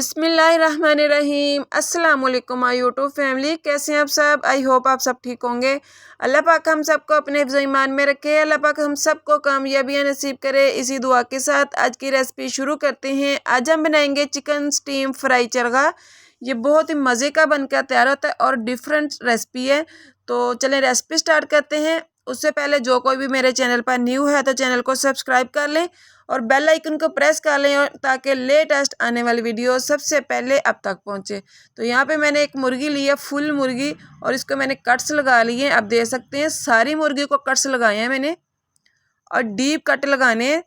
बिस्मिल्लाहिर्रहमानिर्रहीम। अस्सलाम वालेकुम माय यूट्यूब फैमिली, कैसे हैं आप सब। आई होप आप सब ठीक होंगे। अल्लाह पाक हम सबको अपने हिफ्ज़ ईमान में रखे। अल्लाह पाक हम सबको कामयाबियाँ नसीब करे। इसी दुआ के साथ आज की रेसिपी शुरू करते हैं। आज हम बनाएंगे चिकन स्टीम फ्राई चरगा। ये बहुत ही मज़े का बनकर तैयार होता है और डिफरेंट रेसिपी है। तो चलें रेसिपी स्टार्ट करते हैं। उससे पहले जो कोई भी मेरे चैनल पर न्यू है तो चैनल को सब्सक्राइब कर लें और बेल आइकन को प्रेस कर लें और ताकि लेटेस्ट आने वाली वीडियो सबसे पहले आप तक पहुंचे। तो यहाँ पे मैंने एक मुर्गी ली है, फुल मुर्गी, और इसको मैंने कट्स लगा लिए हैं। आप देख सकते हैं सारी मुर्गी को कट्स लगाए हैं मैंने और डीप कट लगाने हैं।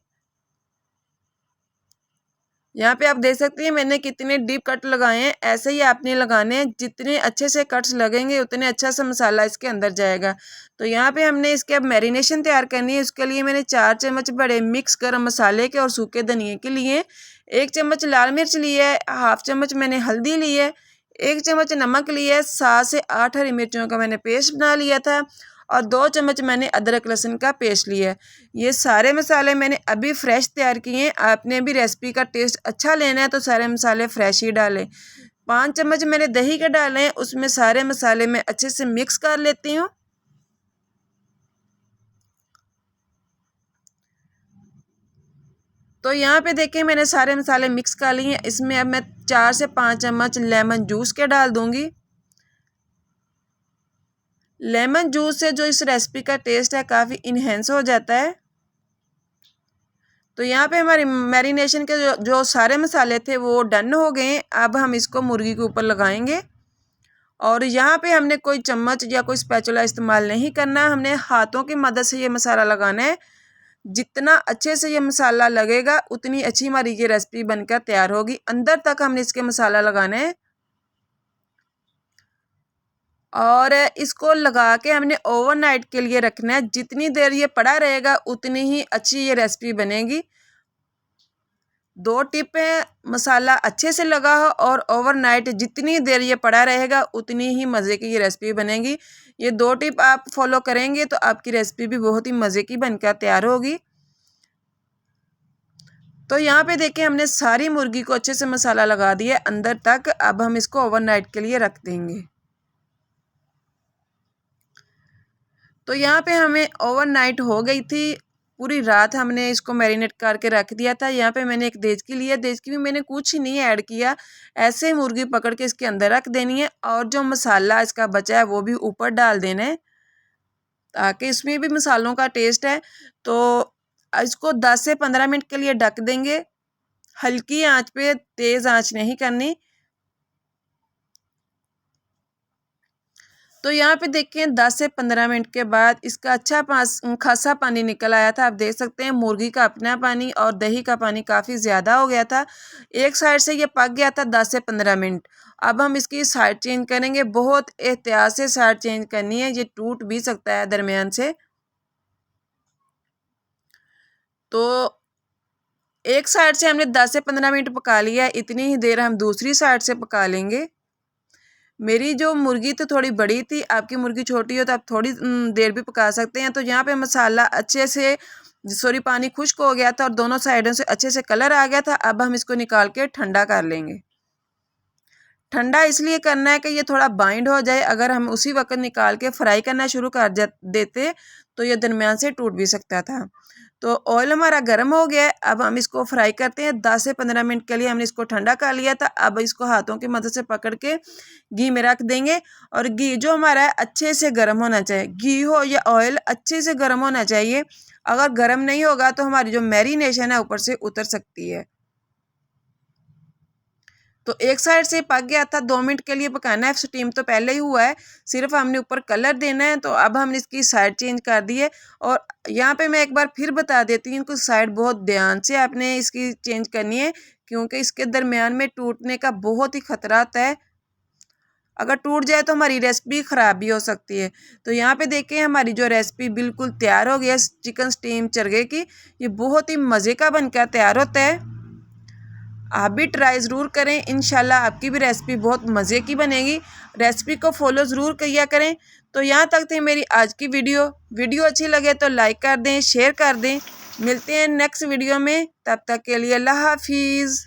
यहाँ पे आप देख सकते हैं मैंने कितने डीप कट लगाए हैं। ऐसे ही आपने लगाने हैं, जितने अच्छे से कट्स लगेंगे उतने अच्छा सा मसाला इसके अंदर जाएगा। तो यहाँ पे हमने इसके अब मैरिनेशन तैयार करनी है। उसके लिए मैंने 4 चम्मच बड़े मिक्स गरम मसाले के और सूखे धनिए के लिए, 1 चम्मच लाल मिर्च ली है, हाफ चम्मच मैंने हल्दी ली है, 1 चम्मच नमक लिया है, 7 से 8 हरी मिर्चों का मैंने पेस्ट बना लिया था और 2 चम्मच मैंने अदरक लहसुन का पेस्ट लिया है। ये सारे मसाले मैंने अभी फ्रेश तैयार किए हैं। आपने भी रेसिपी का टेस्ट अच्छा लेना है तो सारे मसाले फ्रेश ही डालें। 5 चम्मच मैंने दही के डाले हैं, उसमें सारे मसाले मैं अच्छे से मिक्स कर लेती हूँ। तो यहाँ पे देखें मैंने सारे मसाले मिक्स कर लिए हैं। इसमें अब मैं 4 से 5 चम्मच लेमन जूस के डाल दूंगी। लेमन जूस से जो इस रेसिपी का टेस्ट है काफ़ी इन्हेंस हो जाता है। तो यहाँ पे हमारी मैरिनेशन के जो सारे मसाले थे वो डन हो गए हैं। अब हम इसको मुर्गी के ऊपर लगाएंगे और यहाँ पे हमने कोई चम्मच या कोई स्पैचुला इस्तेमाल नहीं करना। हमने हाथों की मदद से ये मसाला लगाना है। जितना अच्छे से ये मसाला लगेगा उतनी अच्छी हमारी ये रेसिपी बनकर तैयार होगी। अंदर तक हमने इसके मसाला लगाना है और इसको लगा के हमने ओवरनाइट के लिए रखना है। जितनी देर ये पड़ा रहेगा उतनी ही अच्छी ये रेसिपी बनेगी। 2 टिप है, मसाला अच्छे से लगा हो और ओवरनाइट जितनी देर ये पड़ा रहेगा उतनी ही मज़े की ये रेसिपी बनेगी। ये 2 टिप आप फॉलो करेंगे तो आपकी रेसिपी भी बहुत ही मज़े की बनकर तैयार होगी। तो यहाँ पे देखिए हमने सारी मुर्गी को अच्छे से मसाला लगा दिया अंदर तक। अब हम इसको ओवरनाइट के लिए रख देंगे। तो यहाँ पे हमें ओवरनाइट हो गई थी, पूरी रात हमने इसको मैरिनेट करके रख दिया था। यहाँ पे मैंने एक देचकी ली है, देचकी में मैंने कुछ नहीं ऐड किया, ऐसे ही मुर्गी पकड़ के इसके अंदर रख देनी है और जो मसाला इसका बचा है वो भी ऊपर डाल देना है ताकि इसमें भी मसालों का टेस्ट है। तो इसको 10 से 15 मिनट के लिए ढक देंगे, हल्की आंच पे, तेज़ आंच नहीं करनी। तो यहाँ पे देखें 10 से 15 मिनट के बाद इसका अच्छा खासा पानी निकल आया था। आप देख सकते हैं मुर्गी का अपना पानी और दही का पानी काफ़ी ज़्यादा हो गया था। एक साइड से ये पक गया था 10 से 15 मिनट। अब हम इसकी साइड चेंज करेंगे। बहुत एहतियात से साइड चेंज करनी है, ये टूट भी सकता है दरमियान से। तो एक साइड से हमने 10 से 15 मिनट पका लिया है, इतनी ही देर हम दूसरी साइड से पका लेंगे। मेरी जो मुर्गी तो थोड़ी बड़ी थी, आपकी मुर्गी छोटी हो तो आप थोड़ी देर भी पका सकते हैं। तो यहाँ पे मसाला अच्छे से पानी खुश्क हो गया था और दोनों साइडों से अच्छे से कलर आ गया था। अब हम इसको निकाल के ठंडा कर लेंगे। ठंडा इसलिए करना है कि ये थोड़ा बाइंड हो जाए। अगर हम उसी वक्त निकाल के फ्राई करना शुरू कर देते तो ये दरमियान से टूट भी सकता था। तो ऑयल हमारा गर्म हो गया है, अब हम इसको फ्राई करते हैं। 10 से 15 मिनट के लिए हमने इसको ठंडा कर लिया था। अब इसको हाथों की मदद से पकड़ के घी में रख देंगे और घी जो हमारा है अच्छे से गर्म होना चाहिए। घी हो या ऑयल अच्छे से गर्म होना चाहिए। अगर गर्म नहीं होगा तो हमारी जो मैरिनेशन है ऊपर से उतर सकती है। तो एक साइड से पक गया था, 2 मिनट के लिए पकाना है। स्टीम तो पहले ही हुआ है, सिर्फ हमने ऊपर कलर देना है। तो अब हमने इसकी साइड चेंज कर दी है और यहाँ पे मैं एक बार फिर बता देती हूँ कि साइड बहुत ध्यान से आपने इसकी चेंज करनी है क्योंकि इसके दरमियान में टूटने का बहुत ही खतरा होता है। अगर टूट जाए तो हमारी रेसिपी ख़राब भी हो सकती है। तो यहाँ पे देखें हमारी जो रेसिपी बिल्कुल तैयार हो गई है चिकन स्टीम चरगे की। ये बहुत ही मज़े का बनकर तैयार होता है। आप भी ट्राई ज़रूर करें, इंशाल्लाह आपकी भी रेसिपी बहुत मज़े की बनेगी। रेसिपी को फॉलो ज़रूर किया करें। तो यहाँ तक थी मेरी आज की वीडियो अच्छी लगे तो लाइक कर दें, शेयर कर दें। मिलते हैं नेक्स्ट वीडियो में, तब तक के लिए अल्लाह हाफिज़।